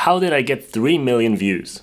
how did I get 3 million views?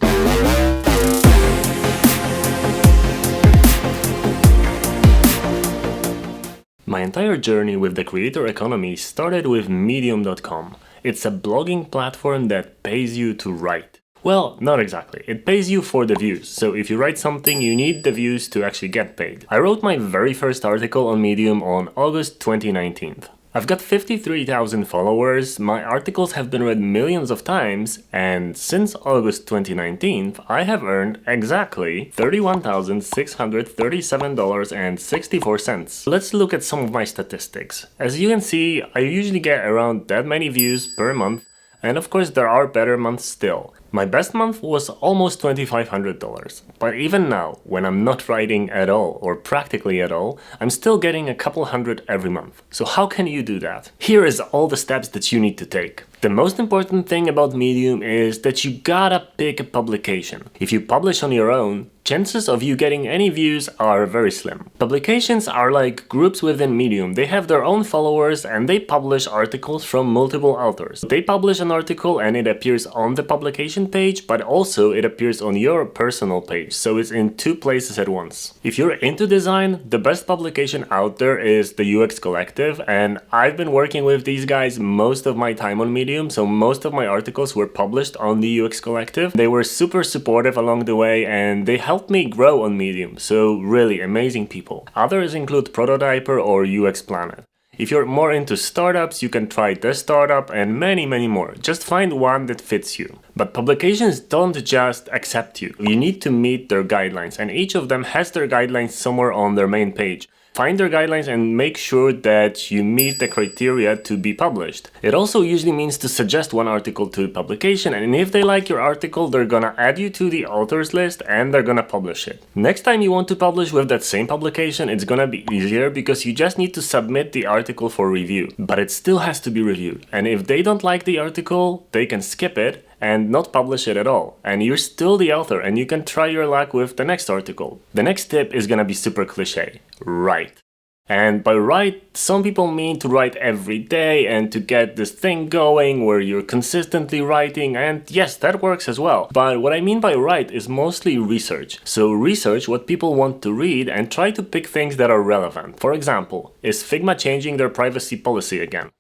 My entire journey with the creator economy started with Medium.com. It's a blogging platform that pays you to write. Well, not exactly. It pays you for the views. So if you write something, you need the views to actually get paid. I wrote my very first article on Medium on August 2019. I've got 53,000 followers, my articles have been read millions of times, and since August 2019, I have earned exactly $31,637.64. Let's look at some of my statistics. As you can see, I usually get around that many views per month, and of course there are better months still. My best month was almost $2,500, but even now, when I'm not writing at all, or practically at all, I'm still getting a couple hundred every month. So how can you do that? Here is all the steps that you need to take. The most important thing about Medium is that you gotta pick a publication. If you publish on your own, chances of you getting any views are very slim. Publications are like groups within Medium. They have their own followers and they publish articles from multiple authors. They publish an article and it appears on the publication page, but also it appears on your personal page, so it's in two places at once. If you're into design, the best publication out there is the UX Collective, and I've been working with these guys most of my time on Medium, so most of my articles were published on the UX Collective. They were super supportive along the way and they helped me grow on Medium, so really amazing people. Others include Prototyper or UX Planet. If you're more into startups, you can try The Startup and many more. Just find one that fits you. But publications don't just accept you. You need to meet their guidelines, and each of them has their guidelines somewhere on their main page. Find their guidelines and make sure that you meet the criteria to be published. It also usually means to suggest one article to the publication, and if they like your article, they're gonna add you to the authors list and they're gonna publish it. Next time you want to publish with that same publication, it's gonna be easier because you just need to submit the article for review. But it still has to be reviewed, and if they don't like the article, they can skip it and not publish it at all. And you're still the author and you can try your luck with the next article. The next tip is gonna be super cliche. Write. And by write, some people mean to write every day and to get this thing going where you're consistently writing, and yes, that works as well. But what I mean by write is mostly research. So research what people want to read and try to pick things that are relevant. For example, is Figma changing their privacy policy again?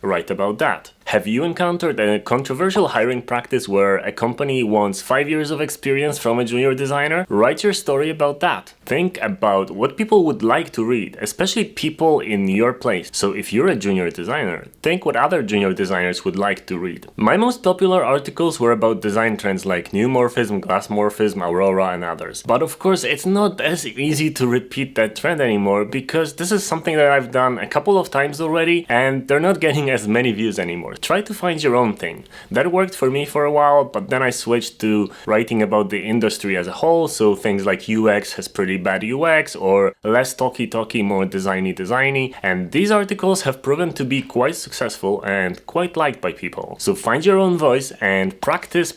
Write about that. Have you encountered a controversial hiring practice where a company wants 5 years of experience from a junior designer? Write your story about that. Think about what people would like to read, especially people in your place. So if you're a junior designer, think what other junior designers would like to read. My most popular articles were about design trends like neumorphism, glassmorphism, aurora, and others. But of course, it's not as easy to repeat that trend anymore because this is something that I've done a couple of times already and they're not getting as many views anymore. Try to find your own thing. That worked for me for a while, but then I switched to writing about the industry as a whole, so things like UX has pretty bad UX, or less talky, more designy, and these articles have proven to be quite successful and quite liked by people. So find your own voice and practice.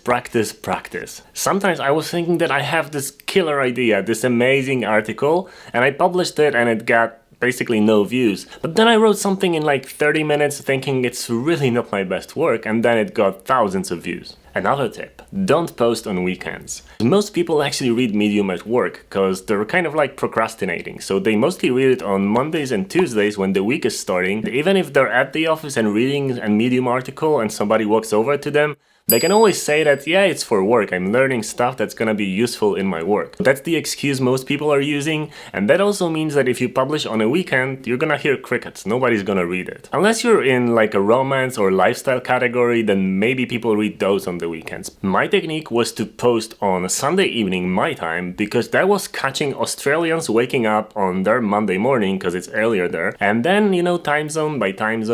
Sometimes I was thinking that I have this killer idea, this amazing article, and I published it and it got basically no views. But then I wrote something in like 30 minutes thinking it's really not my best work, and then it got thousands of views. Another tip, don't post on weekends. Most people actually read Medium at work because they're kind of like procrastinating, so they mostly read it on Mondays and Tuesdays when the week is starting. Even if they're at the office and reading a Medium article and somebody walks over to them, they can always say that, yeah, it's for work, I'm learning stuff that's gonna be useful in my work. That's the excuse most people are using, and that also means that if you publish on a weekend, you're gonna hear crickets, nobody's gonna read it. Unless you're in like a romance or lifestyle category, then maybe people read those on the weekends. My technique was to post on a Sunday evening my time, because that was catching Australians waking up on their Monday morning, because it's earlier there, and then, you know, time zone by time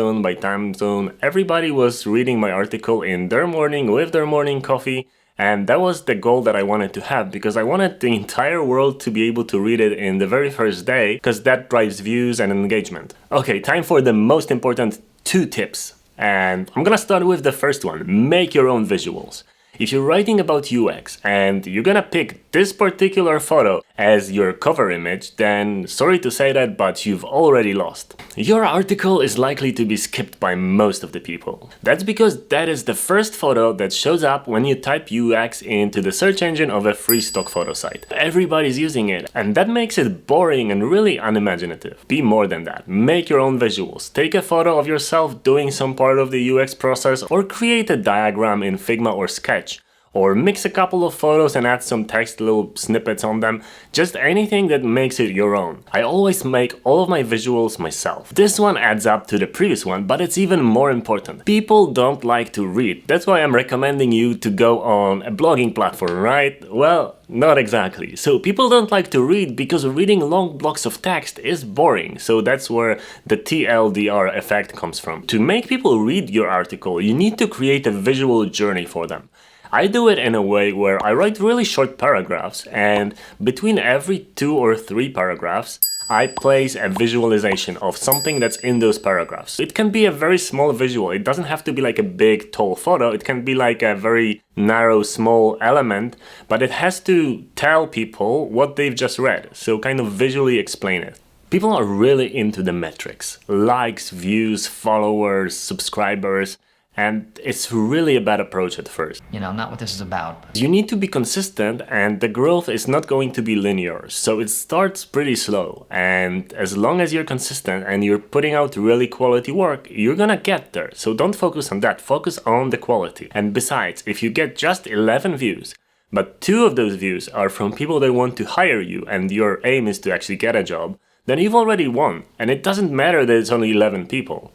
zone, everybody was reading my article in their morning with their morning coffee, and that was the goal that I wanted to have, because I wanted the entire world to be able to read it in the very first day, because that drives views and engagement. Okay, time for the most important 2 tips, and I'm gonna start with the first one. Make your own visuals. If you're writing about UX and you're gonna pick this particular photo as your cover image, then sorry to say that, but you've already lost. Your article is likely to be skipped by most of the people. That's because that is the first photo that shows up when you type UX into the search engine of a free stock photo site. Everybody's using it, and that makes it boring and really unimaginative. Be more than that. Make your own visuals. Take a photo of yourself doing some part of the UX process, or create a diagram in Figma or Sketch. Or mix a couple of photos and add some text, little snippets on them. Just anything that makes it your own. I always make all of my visuals myself. This one adds up to the previous one, but it's even more important. People don't like to read. That's why I'm recommending you to go on a blogging platform, right? Well, not exactly. So people don't like to read because reading long blocks of text is boring. So that's where the TLDR effect comes from. To make people read your article, you need to create a visual journey for them. I do it in a way where I write really short paragraphs, and between every 2 or 3 paragraphs, I place a visualization of something that's in those paragraphs. It can be a very small visual. It doesn't have to be like a big, tall photo. It can be like a very narrow, small element, but it has to tell people what they've just read. So kind of visually explain it. People are really into the metrics. Likes, views, followers, subscribers. And it's really a bad approach at first. You know, not what this is about. You need to be consistent, and the growth is not going to be linear. So it starts pretty slow. And as long as you're consistent and you're putting out really quality work, you're gonna get there. So don't focus on that, focus on the quality. And besides, if you get just 11 views, but 2 of those views are from people that want to hire you and your aim is to actually get a job, then you've already won. And it doesn't matter that it's only 11 people.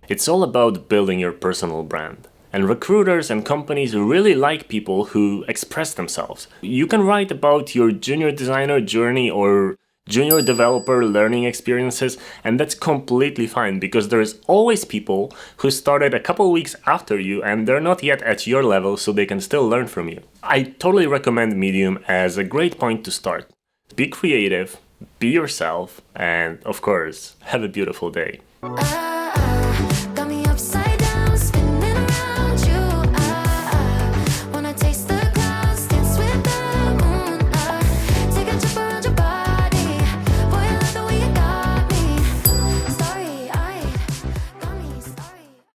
It's all about building your personal brand. And recruiters and companies really like people who express themselves. You can write about your junior designer journey or junior developer learning experiences, and that's completely fine because there's always people who started a couple weeks after you and they're not yet at your level, so they can still learn from you. I totally recommend Medium as a great point to start. Be creative, be yourself, and of course, have a beautiful day.